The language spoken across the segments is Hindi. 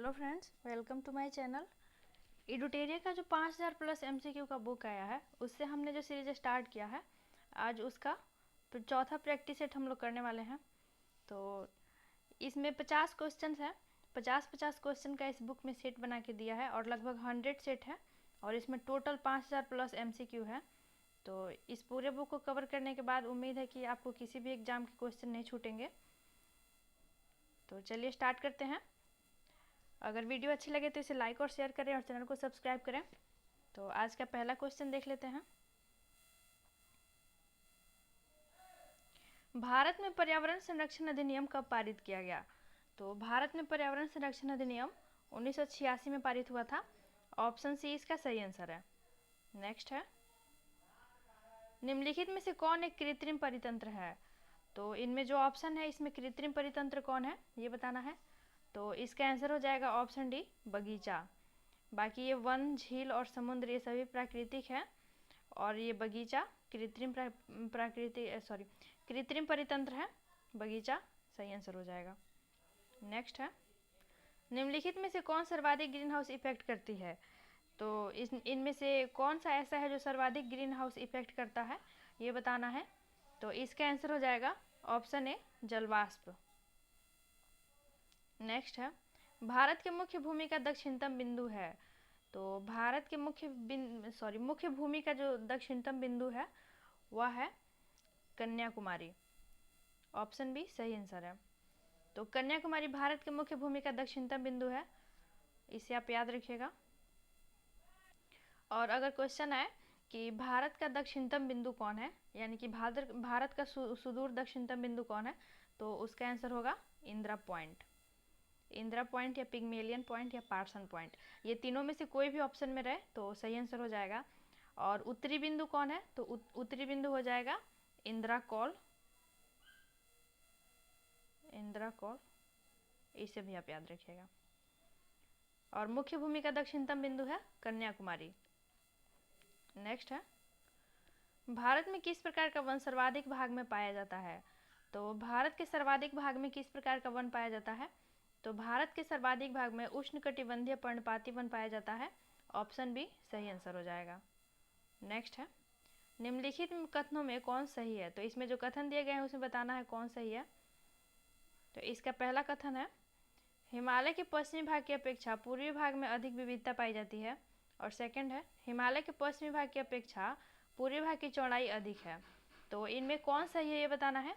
Hello friends, welcome to my channel. एडुटेरिया का जो 5000 प्लस एमसीक्यू का बुक आया है, उससे हमने जो सीरीज स्टार्ट किया है, आज उसका चौथा प्रैक्टिस सेट हम लोग करने वाले हैं। तो इसमें 50 क्वेश्चन है, 50-50 क्वेश्चन का इस बुक में सेट बना के दिया है और लगभग 100 सेट है और इसमें टोटल 5000 प्लस एमसीक्यू है। तो इस पूरे बुक को कवर करने के बाद उम्मीद है कि आपको किसी भी एग्जाम के क्वेश्चन नहीं छूटेंगे। तो चलिए स्टार्ट करते हैं। अगर वीडियो अच्छी लगे तो इसे लाइक और शेयर करें और चैनल को सब्सक्राइब करें। तो आज का पहला क्वेश्चन देख लेते हैं। भारत में पर्यावरण संरक्षण अधिनियम कब पारित किया गया? तो भारत में पर्यावरण संरक्षण अधिनियम 1986 में पारित हुआ था। ऑप्शन सी इसका सही आंसर है। नेक्स्ट है, निम्नलिखित में से कौन एक कृत्रिम परितंत्र है? तो इनमें जो ऑप्शन है, इसमें कृत्रिम परितंत्र कौन है ये बताना है। तो इसका आंसर हो जाएगा ऑप्शन डी, बगीचा। बाकी ये वन, झील और समुद्र ये सभी प्राकृतिक हैं और ये बगीचा कृत्रिम परितंत्र है। बगीचा सही आंसर हो जाएगा। नेक्स्ट है, निम्नलिखित में से कौन सर्वाधिक ग्रीन हाउस इफेक्ट करती है? तो इनमें से कौन सा ऐसा है जो सर्वाधिक ग्रीन हाउस इफेक्ट करता है ये बताना है। तो इसका आंसर हो जाएगा ऑप्शन ए, जलवाष्प। नेक्स्ट है, भारत के मुख्य भूमि का दक्षिणतम बिंदु है। तो भारत के मुख्य भूमि का जो दक्षिणतम बिंदु है वह है कन्याकुमारी। ऑप्शन बी सही आंसर है। तो कन्याकुमारी भारत के मुख्य भूमि का दक्षिणतम बिंदु है, इसे आप याद रखिएगा। और अगर क्वेश्चन आए कि भारत का दक्षिणतम बिंदु कौन है, यानी कि भारत का सुदूर दक्षिणतम बिंदु कौन है, तो उसका आंसर होगा इंदिरा पॉइंट। इंदिरा पॉइंट या पिग्मेलियन पॉइंट या पार्सन पॉइंट, ये तीनों में से कोई भी ऑप्शन में रहे तो सही आंसर हो जाएगा। और उत्तरी बिंदु कौन है? तो उत्तरी बिंदु हो जाएगा इंदिरा कॉल। इंदिरा कॉल, इसे भी आप याद रखिएगा। और मुख्य भूमि का दक्षिणतम बिंदु है कन्याकुमारी। नेक्स्ट है, भारत में किस प्रकार का वन सर्वाधिक भाग में पाया जाता है? तो भारत के सर्वाधिक भाग में किस प्रकार का वन पाया जाता है? तो भारत के सर्वाधिक भाग में उष्णकटिबंधीय पर्णपाती वन पाया जाता है। ऑप्शन बी सही आंसर हो जाएगा। नेक्स्ट है, निम्नलिखित कथनों में कौन सही है? तो इसमें जो कथन दिए गए हैं उसमें बताना है कौन सही है। तो इसका पहला कथन है, हिमालय के पश्चिमी भाग की अपेक्षा पूर्वी भाग में अधिक विविधता पाई जाती है। और सेकंड है, हिमालय के पश्चिमी भाग की अपेक्षा पूर्वी भाग की चौड़ाई अधिक है। तो इनमें कौन सही है ये बताना है।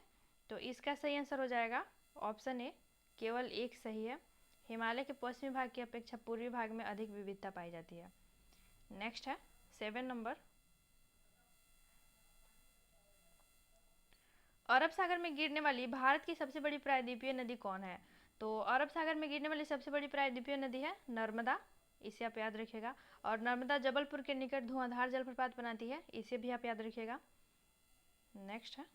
तो इसका सही आंसर हो जाएगा ऑप्शन ए, केवल एक सही है। हिमालय के पश्चिमी भाग की अपेक्षा पूर्वी भाग में अधिक विविधता पाई जाती है। नेक्स्ट है 7 नंबर, अरब सागर में गिरने वाली भारत की सबसे बड़ी प्रायद्वीपीय नदी कौन है? तो अरब सागर में गिरने वाली सबसे बड़ी प्रायद्वीपीय नदी है नर्मदा, इसे आप याद रखिएगा। और नर्मदा जबलपुर के निकट धुआंधार जलप्रपात बनाती है, इसे भी आप याद रखिएगा। नेक्स्ट है,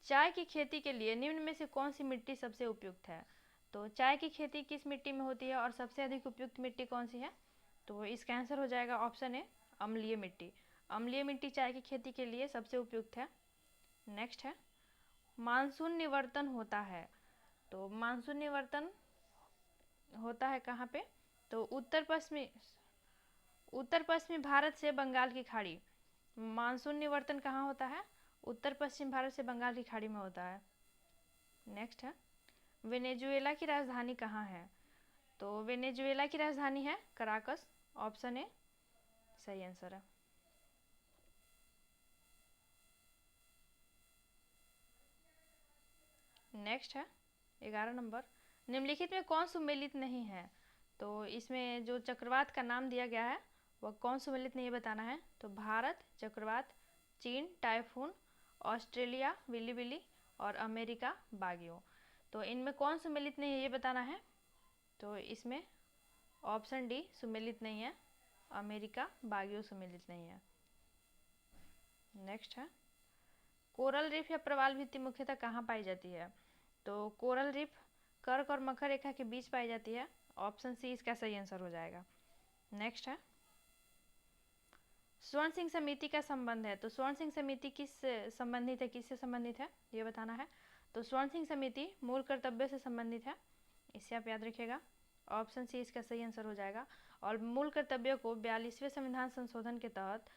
चाय की खेती के लिए निम्न में से कौन सी मिट्टी सबसे उपयुक्त है? तो चाय की खेती किस मिट्टी में होती है और सबसे अधिक उपयुक्त मिट्टी कौन सी है? तो इसका आंसर हो जाएगा ऑप्शन ए, अम्लीय मिट्टी। अम्लीय मिट्टी चाय की खेती के लिए सबसे उपयुक्त है। नेक्स्ट है, मानसून निवर्तन होता है। तो मानसून निवर्तन होता है कहाँ पे? तो उत्तर पश्चिमी भारत से बंगाल की खाड़ी। मानसून निवर्तन कहाँ होता है? उत्तर पश्चिम भारत से बंगाल की खाड़ी में होता है। नेक्स्ट है, वेनेजुएला की राजधानी कहाँ है? तो वेनेजुएला की राजधानी है कराकस। ऑप्शन ए सही आंसर है। नेक्स्ट है 11 नंबर, निम्नलिखित में कौन सुमेलित नहीं है? तो इसमें जो चक्रवात का नाम दिया गया है वह कौन सुमेलित नहीं बताना है। तो भारत चक्रवात, चीन टाइफून, ऑस्ट्रेलिया विली और अमेरिका बागियो। तो इनमें कौन सुमेलित नहीं है ये बताना है। तो इसमें ऑप्शन डी सुमेलित नहीं है, अमेरिका बागियो सुमेलित नहीं है। नेक्स्ट है, कोरल रीफ या प्रवाल भित्ति मुख्यतः कहाँ पाई जाती है? तो कोरल रीफ कर्क और मकर रेखा के बीच पाई जाती है। ऑप्शन सी इसका सही आंसर हो जाएगा। नेक्स्ट है, स्वर्ण सिंह समिति का संबंध है। तो स्वर्ण सिंह समिति किससे संबंधित है ये बताना है। तो स्वर्ण सिंह समिति मूल कर्तव्य से संबंधित है। इसे आप याद रखिएगा। ऑप्शन सी इसका सही आंसर हो जाएगा। और मूल कर्तव्यों को 42वें संविधान संशोधन के तहत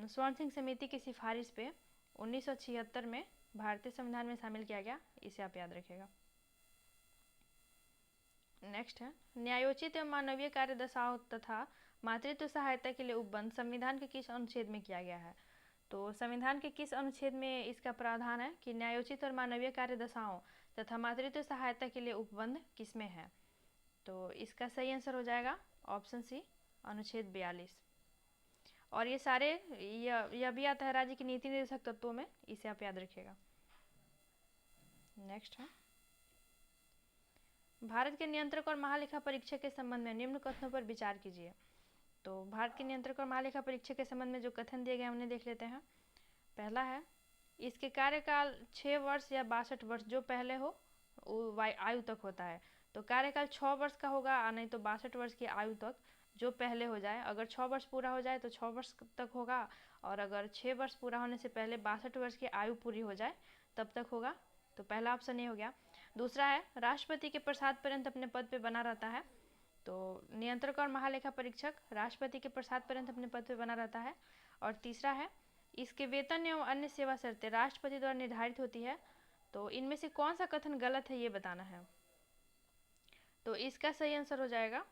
स्वर्ण सिंह समिति की सिफारिश पे 1976 में भारतीय संविधान में शामिल किया गया। इसे आप याद रखिएगा। नेक्स्ट है, न्यायोचित एवं मानवीय कार्य दशाओं तथा मातृत्व सहायता के लिए उपबंध संविधान के किस अनुच्छेद में किया गया है? तो संविधान के किस अनुच्छेद में इसका प्रावधान है कि न्यायोचित और मानवीय कार्य दशाओं तथा मातृत्व सहायता के लिए उपबंध किसमें है? तो इसका सही आंसर हो जाएगा ऑप्शन सी, अनुच्छेद 42। और ये सारे यह भी आता है राज्य की नीति निर्देशक तत्वों में। इसे आप याद रखिएगा। नेक्स्ट है, भारत के नियंत्रक और महालेखा परीक्षक के संबंध में निम्न कथनों पर विचार कीजिए। तो भारत के नियंत्रक और महालेखा परीक्षक के संबंध में जो कथन दिए गए उन्हें देख लेते हैं। पहला है, इसके कार्यकाल 6 वर्ष या 62 वर्ष जो पहले हो आयु तक होता है। तो कार्यकाल 6 वर्ष का होगा और नहीं तो 62 वर्ष की आयु तक जो पहले हो जाए। अगर 6 वर्ष पूरा हो जाए तो 6 वर्ष तक होगा, और अगर 6 वर्ष पूरा होने से पहले 62 वर्ष की आयु पूरी हो जाए तब तक होगा। तो पहला ऑप्शन ये हो गया। दूसरा है, राष्ट्रपति के प्रसाद पर्यंत अपने पद पे बना रहता है। तो नियंत्रक और महालेखा परीक्षक राष्ट्रपति के प्रसाद पर्यंत अपने पद पे बना रहता है। और तीसरा है, इसके वेतन एवं अन्य सेवा शर्तें राष्ट्रपति द्वारा निर्धारित होती है। तो इनमें से कौन सा कथन गलत है ये बताना है। तो इसका सही आंसर हो जाएगा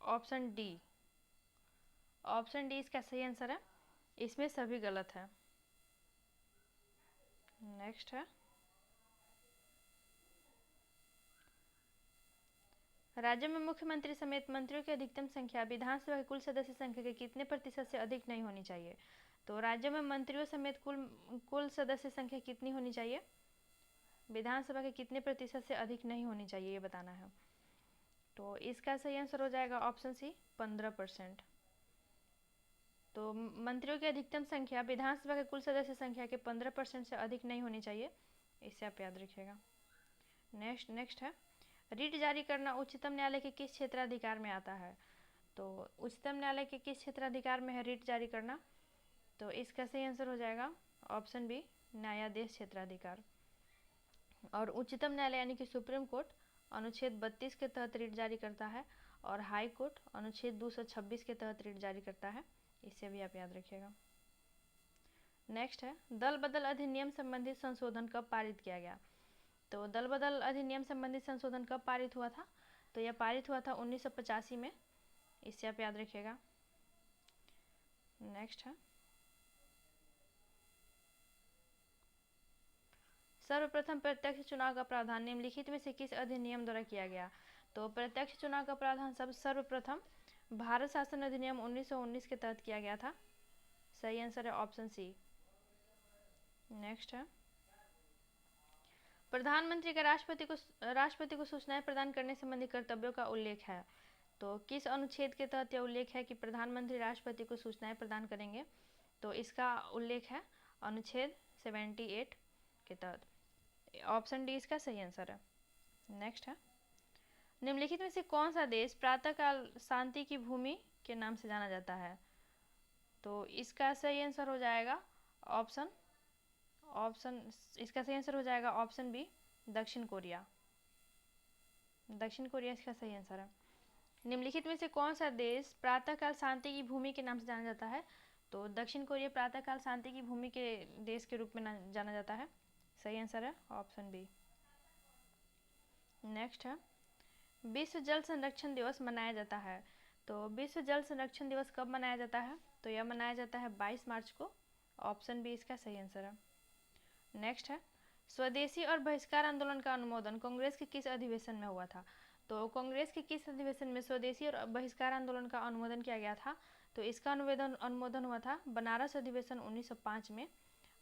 ऑप्शन डी। ऑप्शन डी इसका सही आंसर है। इसमें सभी गलत है। नेक्स्ट है, राज्य में मुख्यमंत्री समेत मंत्रियों की अधिकतम संख्या विधानसभा के कुल सदस्य संख्या के कितने प्रतिशत से अधिक नहीं होनी चाहिए? तो राज्य में मंत्रियों समेत कुल सदस्य संख्या कितनी होनी चाहिए? विधानसभा के कितने प्रतिशत से अधिक नहीं होनी चाहिए ये बताना है। तो इसका सही आंसर हो जाएगा ऑप्शन सी, 15%। तो मंत्रियों की अधिकतम संख्या विधानसभा के कुल सदस्य संख्या के 15% से अधिक नहीं होनी चाहिए। इसे आप याद रखिएगा। नेक्स्ट है, रिट जारी करना उच्चतम न्यायालय के किस क्षेत्राधिकार में आता है? तो उच्चतम न्यायालय के किस क्षेत्राधिकार में है रिट जारी करना? तो इसका सही आंसर हो जाएगा ऑप्शन बी, न्यायाधीश क्षेत्राधिकार। और उच्चतम न्यायालय यानी कि सुप्रीम कोर्ट अनुच्छेद 32 के तहत रिट जारी करता है, और हाई कोर्ट अनुच्छेद 226 के तहत रिट जारी करता है। इसे भी आप याद रखिएगा। नेक्स्ट है, दल बदल अधिनियम संबंधी संशोधन कब पारित किया गया? तो दल बदल अधिनियम संबंधी संशोधन कब पारित हुआ था? तो यह पारित हुआ था 1985 में। इसे आप याद रखिएगा। नेक्स्ट है, सर्वप्रथम प्रत्यक्ष चुनाव का प्रावधान निम्नलिखित में से किस अधिनियम द्वारा किया गया? तो प्रत्यक्ष चुनाव का प्रावधान सर्वप्रथम भारत शासन अधिनियम 1919 के तहत किया गया था। सही आंसर है ऑप्शन सी। नेक्स्ट है, प्रधानमंत्री का राष्ट्रपति को सूचनाएं प्रदान करने संबंधी कर्तव्यों का उल्लेख है। तो किस अनुच्छेद के तहत यह उल्लेख है कि प्रधानमंत्री राष्ट्रपति को सूचनाएं प्रदान करेंगे? तो इसका उल्लेख है अनुच्छेद 78 के तहत। ऑप्शन डी इसका सही आंसर है। नेक्स्ट है, निम्नलिखित में से कौन सा देश प्रातःकाल शांति की भूमि के नाम से जाना जाता है? तो इसका सही आंसर हो जाएगा ऑप्शन इसका सही आंसर हो जाएगा ऑप्शन बी, दक्षिण कोरिया। दक्षिण कोरिया इसका सही आंसर है। निम्नलिखित में से कौन सा देश प्रातःकाल शांति की भूमि के नाम से जाना जाता है? तो दक्षिण कोरिया प्रातःकाल शांति की भूमि के देश के रूप में जाना जाता है। सही आंसर है ऑप्शन बी। नेक्स्ट है, विश्व जल संरक्षण दिवस मनाया जाता है। तो विश्व जल संरक्षण दिवस कब मनाया जाता है? तो यह मनाया जाता है 22 मार्च को। ऑप्शन बी इसका सही आंसर है। नेक्स्ट है, स्वदेशी और बहिष्कार आंदोलन का अनुमोदन कांग्रेस के किस अधिवेशन में हुआ था? तो कांग्रेस के किस अधिवेशन में स्वदेशी और बहिष्कार आंदोलन का अनुमोदन किया गया था? तो इसका अनुमोदन हुआ था बनारस अधिवेशन 1905 में।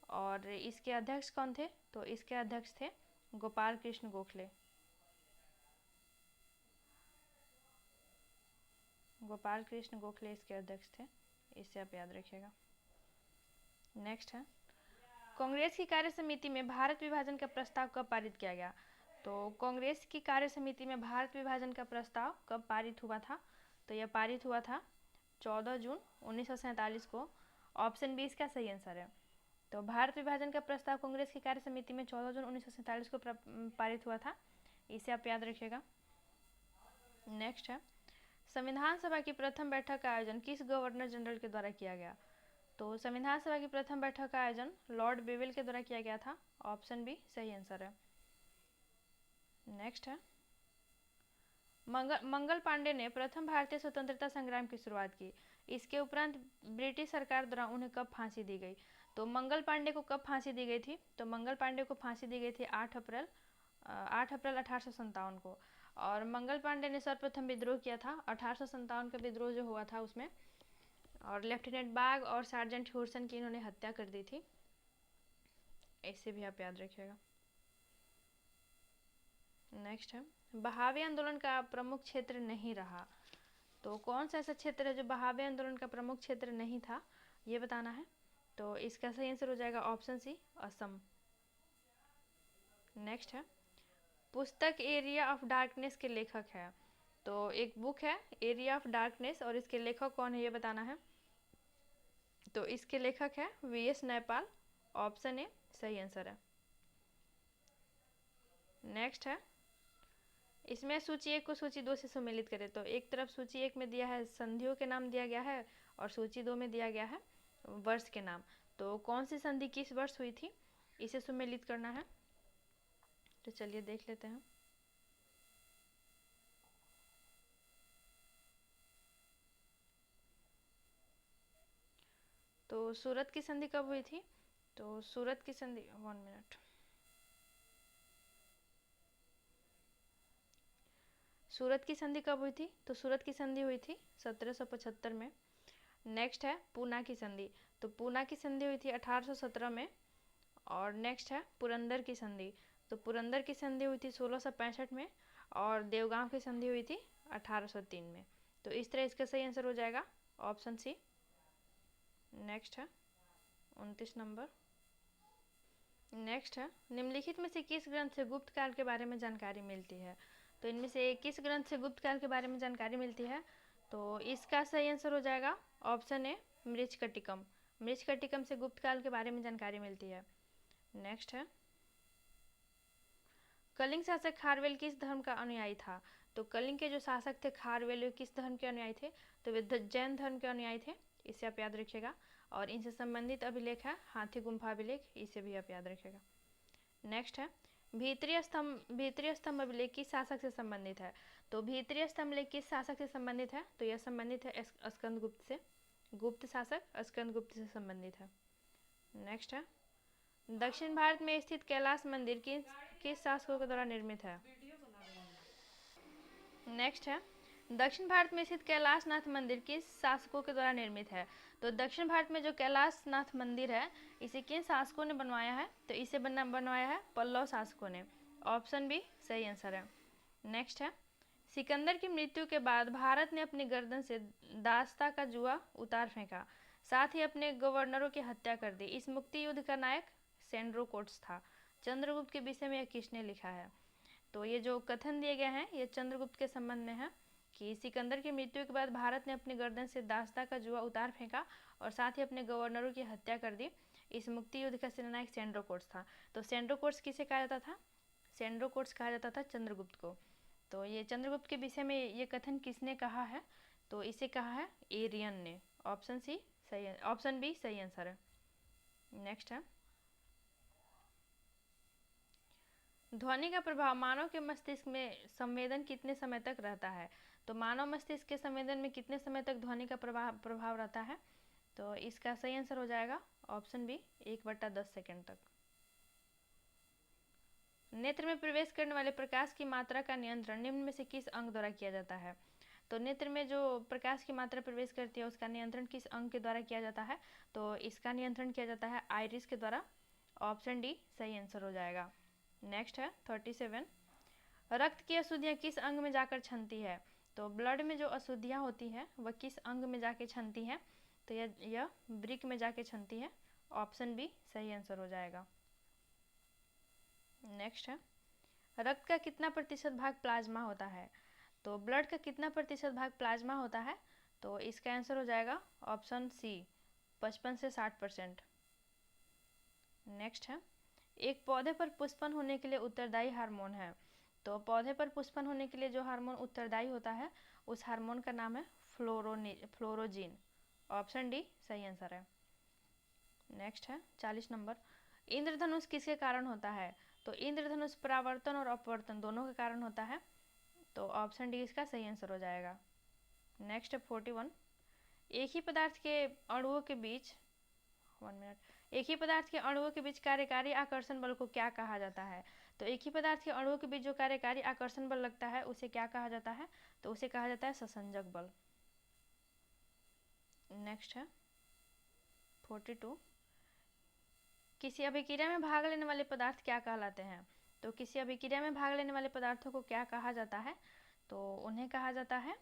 और इसके अध्यक्ष कौन थे? तो इसके अध्यक्ष थे गोपाल कृष्ण गोखले। गोपाल कृष्ण गोखले इसके अध्यक्ष थे। इसे आप याद रखिएगा। नेक्स्ट है, कांग्रेस की कार्य समिति में भारत विभाजन का प्रस्ताव कब पारित किया गया? तो कांग्रेस की कार्य समिति में भारत विभाजन का प्रस्ताव कब पारित हुआ था? तो यह पारित हुआ था 14 जून 1947 को। ऑप्शन बी इसका सही आंसर है। तो भारत विभाजन का प्रस्ताव कांग्रेस की कार्य समिति में 14 जून 1947 को पारित हुआ था। इसे आप याद रखिएगा। नेक्स्ट है, संविधान सभा की प्रथम बैठक का आयोजन किस गवर्नर जनरल के द्वारा किया गया? तो संविधान सभा की प्रथम बैठक का आयोजन लॉर्ड बेवेल के द्वारा किया गया था। ऑप्शन बी सही आंसर है। नेक्स्ट है, मंगल पांडे ने प्रथम भारतीय स्वतंत्रता संग्राम की शुरुआत की। इसके उपरांत ब्रिटिश सरकार द्वारा उन्हें कब फांसी दी गई? तो मंगल पांडे को कब फांसी दी गई थी? तो मंगल पांडे को फांसी दी गई थी 8 अप्रैल 1857 को। और मंगल पांडे ने सर्वप्रथम विद्रोह किया था 1857 का विद्रोह जो हुआ था उसमें, और लेफ्टिनेंट बाग और सार्जेंट ह्यूरसन की इन्होंने हत्या कर दी थी। ऐसे भी आप याद रखिएगा। नेक्स्ट है, बहावी आंदोलन का प्रमुख क्षेत्र नहीं रहा। तो कौन सा ऐसा क्षेत्र है जो बहावी आंदोलन का प्रमुख क्षेत्र नहीं था, ये बताना है। तो इसका सही आंसर हो जाएगा ऑप्शन सी, असम। नेक्स्ट है, पुस्तक एरिया ऑफ डार्कनेस के लेखक है। तो एक बुक है एरिया ऑफ डार्कनेस और इसके लेखक कौन है ये बताना है। तो इसके लेखक है वीएस नैपाल। ऑप्शन ए सही आंसर है। नेक्स्ट है, इसमें सूची 1 को सूची 2 से सम्मिलित करें। तो एक तरफ सूची 1 में दिया है संधियों के नाम दिया गया है और सूची 2 में दिया गया है वर्ष के नाम। तो कौन सी संधि किस वर्ष हुई थी, इसे सम्मिलित करना है। तो चलिए देख लेते हैं। तो सूरत की संधि कब हुई थी? तो सूरत की संधि 1 मिनट। सूरत की संधि कब हुई थी? तो सूरत की संधि हुई थी 1775 में। नेक्स्ट है पूना की संधि। तो पूना की संधि हुई थी 1817 में। और नेक्स्ट है पुरंदर की संधि। तो पुरंदर की संधि हुई थी 1665 में। और देवगांव की संधि हुई थी 1803 में। तो इस तरह इसका सही आंसर हो जाएगा ऑप्शन सी। नेक्स्ट है 29 नंबर। नेक्स्ट है, निम्नलिखित में से किस ग्रंथ से गुप्त काल के बारे में जानकारी मिलती है? तो इनमें से किस ग्रंथ से गुप्त काल के बारे में जानकारी मिलती है? तो इसका सही आंसर हो जाएगा ऑप्शन ए मृच्छकटिकम। मृच्छकटिकम से गुप्त काल के बारे में जानकारी मिलती है। नेक्स्ट है, कलिंग शासक खारवेल किस धर्म का अनुयायी था? तो कलिंग के जो शासक थे खारवेल वे किस धर्म के अनुयायी थे? तो वे जैन धर्म के अनुयायी थे। इसे आप याद रखिएगा। और इनसे संबंधित अभिलेख है हाथी गुम्फा अभिलेख, इसे भी आप याद रखिएगा। नेक्स्ट है, भीतरी स्तंभ अभिलेख किस शासक से संबंधित है? तो भीतरी स्तंभ अभिलेख किस शासक से संबंधित है? तो यह संबंधित है स्कंदगुप्त से। गुप्त शासक स्कंदगुप्त से संबंधित है। नेक्स्ट है, दक्षिण भारत में स्थित कैलाश मंदिर किस शासकों के द्वारा निर्मित है? नेक्स्ट है, दक्षिण भारत में स्थित कैलाशनाथ मंदिर किस शासकों के द्वारा निर्मित है? तो दक्षिण भारत में जो कैलाशनाथ मंदिर है इसे किन शासकों ने बनवाया है? तो इसे बनवाया है पल्लव शासकों ने। ऑप्शन बी सही आंसर है। नेक्स्ट है, सिकंदर की मृत्यु के बाद भारत ने अपनी गर्दन से दास्ता का जुआ उतार फेंका, साथ ही अपने गवर्नरों की हत्या कर दी। इस मुक्ति युद्ध का नायक सेंड्रोकोट्स था। चंद्रगुप्त के विषय में यह किसने लिखा है? तो ये जो कथन दिए गए हैं ये चंद्रगुप्त के संबंध में है कि सिकंदर की मृत्यु के बाद भारत ने अपनी गर्दन से दास्ता का जुआ उतार फेंका और साथ ही अपने गवर्नरों की हत्या कर दी। इस मुक्ति युद्ध का सेनानायक सेंड्रोकोट्स था। तो सेंड्रोकोट्स किसे कहा जाता था? सेंड्रोकोट्स कहा जाता था चंद्रगुप्त को। तो ये चंद्रगुप्त के विषय में ये कथन किसने कहा है? तो इसे कहा है एरियन ने। ऑप्शन सी सही, ऑप्शन बी सही आंसर है। नेक्स्ट है, ध्वनि का प्रभाव मानव के मस्तिष्क में संवेदन कितने समय तक रहता है? तो मानव मस्तिष्क के संवेदन में कितने समय तक ध्वनि का प्रभाव रहता है? तो इसका सही आंसर हो जाएगा ऑप्शन बी 1/10 सेकेंड तक। नेत्र में प्रवेश करने वाले प्रकाश की मात्रा का नियंत्रण निम्न में से किस अंग द्वारा किया जाता है? तो नेत्र में जो प्रकाश की मात्रा प्रवेश करती है उसका नियंत्रण किस अंग के द्वारा किया जाता है? तो इसका नियंत्रण किया जाता है आइरिस के द्वारा। ऑप्शन डी सही आंसर हो जाएगा। नेक्स्ट है 37, रक्त की अशुद्धियाँ किस अंग में जाकर छनती है? तो ब्लड में जो अशुद्धियाँ होती हैं वह किस अंग में जाके छनती हैं? तो यह वृक्क में जाके छनती है। ऑप्शन बी सही आंसर हो जाएगा। नेक्स्ट है, रक्त का कितना प्रतिशत भाग प्लाज्मा होता है? तो ब्लड का कितना प्रतिशत भाग प्लाज्मा होता है? तो इसका आंसर हो जाएगा ऑप्शन सी 55 से 60%। नेक्स्ट है, एक पौधे पर पुष्पन होने के लिए उत्तरदायी हार्मोन है। तो पौधे पर पुष्पन होने के लिए जो हार्मोन उत्तरदायी होता है उस हार्मोन का नाम है फ्लोरोजीन। ऑप्शन डी सही आंसर है। नेक्स्ट है 40 नंबर, इंद्रधनुष किसके कारण होता है? तो इंद्रधनुष परावर्तन और अपवर्तन दोनों के कारण होता है, तो ऑप्शन डी इसका सही आंसर हो जाएगा। नेक्स्ट है 41, एक ही पदार्थ के अणुओं के बीच 1 मिनट, एक ही पदार्थ के अणुओं के बीच कार्यकारी आकर्षण बल को क्या कहा जाता है? तो एक ही पदार्थ के अणुओं के बीच जो कार्यकारी आकर्षण बल लगता है उसे क्या कहा जाता है? तो उसे कहा जाता है ससंजक बल। नेक्स्ट है 42, किसी अभिक्रिया में भाग लेने वाले पदार्थ क्या कहलाते हैं? तो किसी अभिक्रिया में भाग लेने वाले पदार्थों को क्या कहा जाता है? तो उन्हें कहा जाता है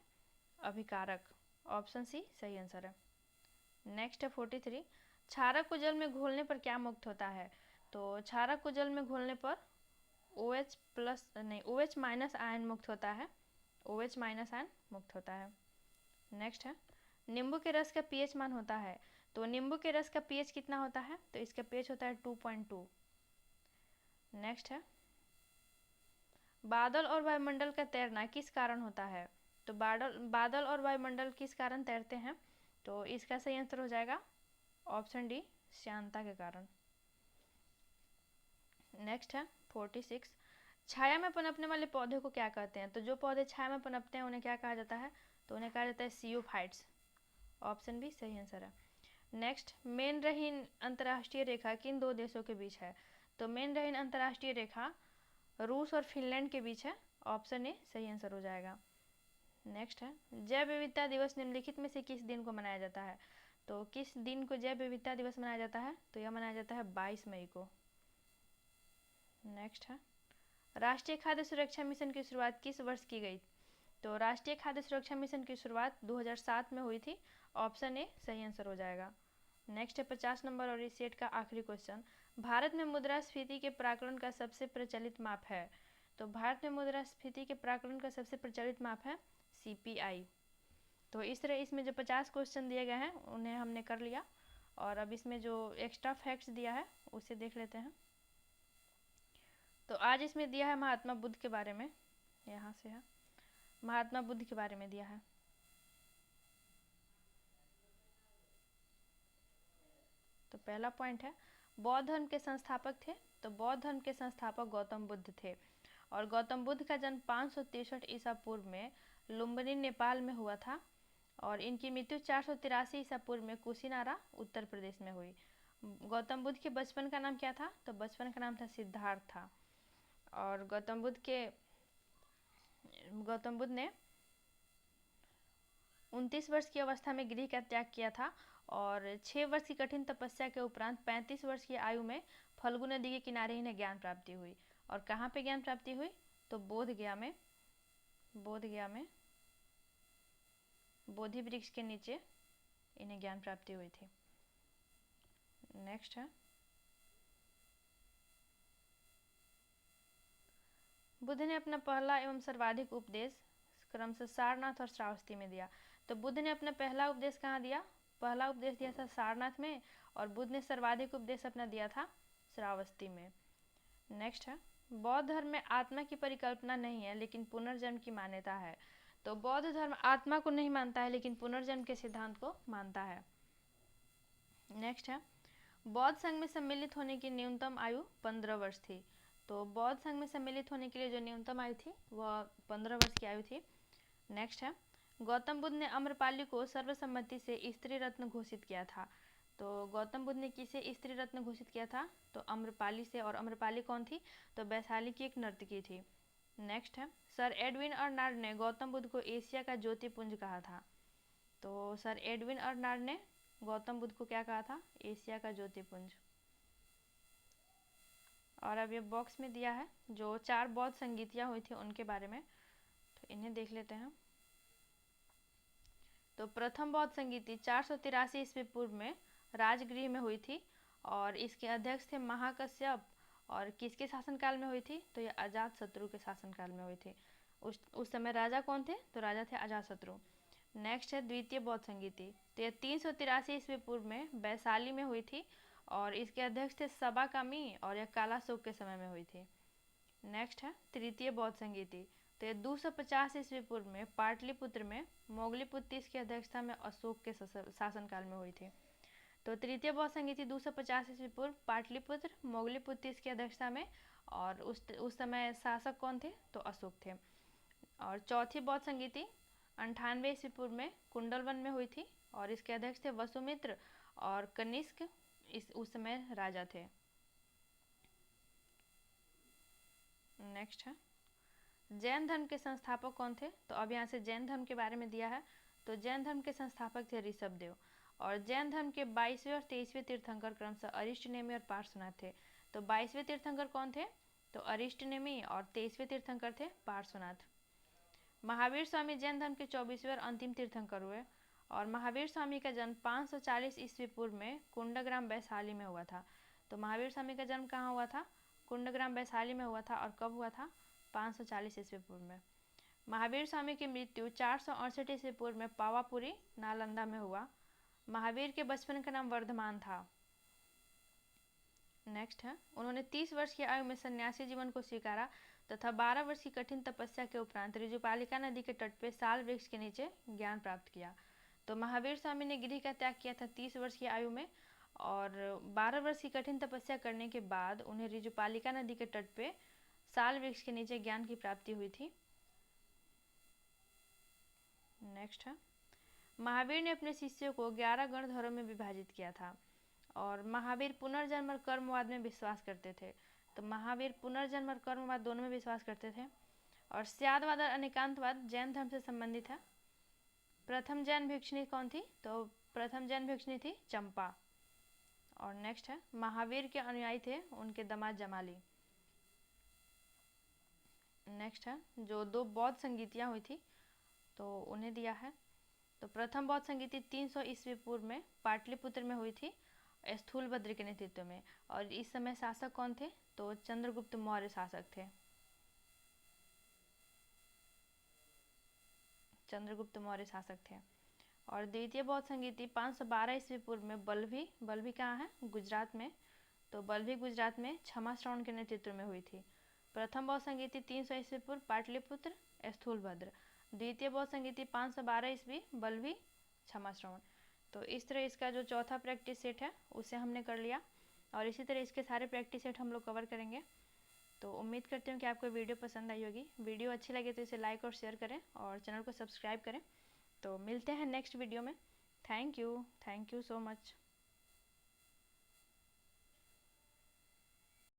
अभिकारक। ऑप्शन सी सही आंसर है। नेक्स्ट है 43, क्षारक को जल में घोलने पर क्या मुक्त होता है? तो क्षारक को जल में घोलने पर OH माइनस आयन मुक्त होता है, OH माइनस आयन मुक्त होता है। नेक्स्ट है, नींबू के रस का pH मान होता है, तो नींबू के रस का pH कितना होता है? तो इसका pH होता है 2.2। नेक्स्ट है, बादल और वायुमंडल का तैरना किस कारण होता है? तो बादल और वायुमंडल किस कारण तैरते हैं? तो इसका सही आंसर हो जाएगा ऑप्शन डी श्यानता के कारण। नेक्स्ट है 46, छाया में पनपने वाले पौधे को क्या कहते हैं? तो जो पौधे छाया में पनपते हैं उन्हें क्या कहा जाता है? तो उन्हें कहा जाता है सीओफाइट्स। ऑप्शन बी सही आंसर है। नेक्स्ट, मेन रहीन अंतर्राष्ट्रीय रेखा किन दो देशों के बीच है? तो मेन रहीन अंतर्राष्ट्रीय रेखा रूस और फिनलैंड के बीच है, ऑप्शन ए सही आंसर हो जाएगा। नेक्स्ट है, जैव विविधता दिवस निम्नलिखित में से किस दिन को मनाया जाता है? तो किस दिन को जैव विविधता दिवस मनाया जाता है? तो यह मनाया जाता है 22 मई को। नेक्स्ट है, राष्ट्रीय खाद्य सुरक्षा मिशन की शुरुआत किस वर्ष की गई? तो राष्ट्रीय खाद्य सुरक्षा मिशन की शुरुआत 2007 में हुई थी, ऑप्शन ए सही आंसर हो जाएगा। नेक्स्ट है 50 नंबर और इस सेट का आखिरी क्वेश्चन, भारत में मुद्रास्फीति के प्राकलन का सबसे प्रचलित माप है? तो भारत में मुद्रास्फीति के प्राकलन का सबसे प्रचलित माप है CPI। तो इस तरह इसमें जो 50 क्वेश्चन दिए गए हैं उन्हें हमने कर लिया, और अब इसमें जो एक्स्ट्रा फैक्ट्स दिया है उसे देख लेते हैं। तो आज इसमें दिया है महात्मा बुद्ध के बारे में, यहाँ से है, महात्मा बुद्ध के बारे में दिया है। तो पहला पॉइंट है, बौद्ध धर्म के संस्थापक थे? तो बौद्ध धर्म के संस्थापक गौतम बुद्ध थे, और गौतम बुद्ध का जन्म 563 ईसा पूर्व में लुम्बिनी नेपाल में हुआ था, और इनकी मृत्यु 483 ईसा पूर्व में कुशीनारा उत्तर प्रदेश में हुई। गौतम बुद्ध के बचपन का नाम क्या था? तो बचपन का नाम था सिद्धार्थ था। और गौतम बुद्ध ने 29 वर्ष की अवस्था में गृह का त्याग किया था, और 6 वर्ष की कठिन तपस्या के उपरांत 35 वर्ष की आयु में फल्गु नदी के किनारे इन्हें ज्ञान प्राप्ति हुई। और कहाँ पे ज्ञान प्राप्ति हुई? तो बोधगया में बोधि वृक्ष के नीचे इन्हें ज्ञान प्राप्ति हुई थी। नेक्स्ट है, बुद्ध ने अपना पहला एवं सर्वाधिक उपदेश क्रमशः सारनाथ और श्रावस्ती में दिया। तो बुद्ध ने अपना पहला उपदेश कहाँ दिया? पहला उपदेश दिया था सारनाथ में, और बुद्ध ने सर्वाधिक उपदेश अपना दिया था श्रावस्ती में। नेक्स्ट है, बौद्ध धर्म में आत्मा की परिकल्पना नहीं है लेकिन पुनर्जन्म की मान्यता है। तो बौद्ध धर्म आत्मा को नहीं मानता है लेकिन पुनर्जन्म के सिद्धांत को मानता है। नेक्स्ट है, बौद्ध संघ में सम्मिलित होने की न्यूनतम आयु 15 वर्ष थी। तो बौद्ध संघ में सम्मिलित होने के लिए जो न्यूनतम आयु थी वह 15 वर्ष की आयु थी। नेक्स्ट है, गौतम बुद्ध ने अम्रपाली को सर्वसम्मति से स्त्री रत्न घोषित किया था। तो गौतम बुद्ध ने किसे स्त्री रत्न घोषित किया था? तो अम्रपाली से। और अम्रपाली कौन थी? तो वैशाली की एक नर्तकी थी। नेक्स्ट है, सर एडविन अर्नाल्ड ने गौतम बुद्ध को एशिया का ज्योतिपुंज कहा था। तो सर एडविन अर्नाल्ड ने गौतम बुद्ध को क्या कहा था? एशिया का ज्योतिपुंज। और अब ये बॉक्स में दिया है जो 4 बौद्ध संगीतियाँ हुई थी उनके बारे में, तो इन्हें देख लेते हैं। तो प्रथम बौद्ध संगीति 483 ईस्वी पूर्व में राजगृह में हुई थी, और इसके अध्यक्ष थे महाकश्यप। और किसके शासनकाल में हुई थी? तो ये अजातशत्रु के शासनकाल में हुई थी। उस समय राजा कौन थे? तो राजा थे अजातशत्रु। नेक्स्ट है द्वितीय बौद्ध संगीति, तो ये 383 ईस्वी पूर्व में वैशाली में हुई थी, और इसके अध्यक्ष थे सबाकामी, और यह कालाशोक के समय में हुई थी। नेक्स्ट है तृतीय बौद्ध संगीति। तो ये 250 ईस्वी पूर्व में पाटलिपुत्र में मोगलीपुत्र की अध्यक्षता में अशोक के शासनकाल में हुई थी। तो तृतीय बौद्ध संगीति 250 ईस्वी पूर्व पाटलिपुत्र मोगलीपुत्र की अध्यक्षता में, और उस समय शासक कौन थे? तो अशोक थे। और चौथी बौद्ध संगीति 98 ईस्वी पूर्व में कुंडलवन में हुई थी, और इसके अध्यक्ष थे वसुमित्र और कनिष्क उस समय राजा थे। नेक्स्ट है जैन धर्म के संस्थापक कौन थे? तो अब यहाँ से जैन धर्म के बारे में दिया है। तो जैन धर्म के संस्थापक थे ऋषभदेव, और जैन धर्म के 22वें और 23वें तीर्थंकर क्रमशः अरिष्टनेमी और पार्श्वनाथ थे। तो 22वें तीर्थंकर कौन थे? तो अरिष्टनेमी, और 23वें तीर्थंकर थे पार्श्वनाथ। महावीर स्वामी जैन धर्म के 24वें और अंतिम तीर्थंकर हुए, और महावीर स्वामी का जन्म 540 ईस्वी पूर्व में कुंडग्राम वैशाली में हुआ था। तो महावीर स्वामी का जन्म कहाँ हुआ था? कुंडग्राम वैशाली में हुआ था। और कब हुआ था? 540 ईस्वी पूर्व में। महावीर स्वामी की मृत्यु 468 ईस्वी पूर्व में पावापुरी नालंदा में हुआ। महावीर के बचपन का नाम वर्धमान था। नेक्स्ट है उन्होंने 30 वर्ष की आयु में सन्यासी जीवन को स्वीकारा तथा 12 वर्ष की कठिन तपस्या के उपरांत ऋजुपालिका नदी के तट पे साल वृक्ष के नीचे ज्ञान प्राप्त किया। तो महावीर स्वामी ने गिरी का त्याग किया था 30 वर्ष की आयु में, और 12 वर्ष की कठिन तपस्या करने के बाद उन्हें ऋजुपालिका नदी के तट पे साल वृक्ष के नीचे ज्ञान की प्राप्ति हुई थी। नेक्स्ट है महावीर ने अपने शिष्यों को 11 गणधरों में विभाजित किया था, और महावीर पुनर्जन्म और कर्मवाद में विश्वास करते थे। तो महावीर पुनर्जन्म और कर्मवाद दोनों में विश्वास करते थे। और स्यादवाद और अनेकांतवाद जैन धर्म से संबंधित है। प्रथम जैन भिक्षुणी कौन थी? तो प्रथम जैन भिक्षुणी थी चंपा। और नेक्स्ट है महावीर के अनुयायी थे उनके दामाद जमाली। नेक्स्ट है जो 2 बौद्ध संगीतियाँ हुई थी तो उन्हें दिया है। तो प्रथम बौद्ध संगीति 300 ईस्वी पूर्व में पाटलिपुत्र में हुई थी स्थूलभद्र के नेतृत्व में, और इस समय शासक कौन थे? तो चंद्रगुप्त मौर्य शासक थे। चंद्रगुप्त मौर्य शासक थे। और द्वितीय बौद्ध संगीति 512 ईस्वी पूर्व में बल्भी कहाँ है? गुजरात में। तो बल्भी गुजरात में क्षमा श्रवण के नेतृत्व में हुई थी। प्रथम बौद्ध संगीति 300 ईस्वी पूर्व पाटलिपुत्र स्थूलभद्र। द्वितीय बौद्ध संगीति 512 ईस्वी बल्भी क्षमा श्रवण। तो इस तरह इसका जो चौथा प्रैक्टिस सेट है उसे हमने कर लिया, और इसी तरह इसके सारे प्रैक्टिस सेट हम लोग कवर करेंगे। तो उम्मीद करती हूँ कि आपको वीडियो पसंद आई होगी। वीडियो अच्छी लगे तो इसे लाइक और शेयर करें, और चैनल को सब्सक्राइब करें। तो मिलते हैं नेक्स्ट वीडियो में। Thank you so much.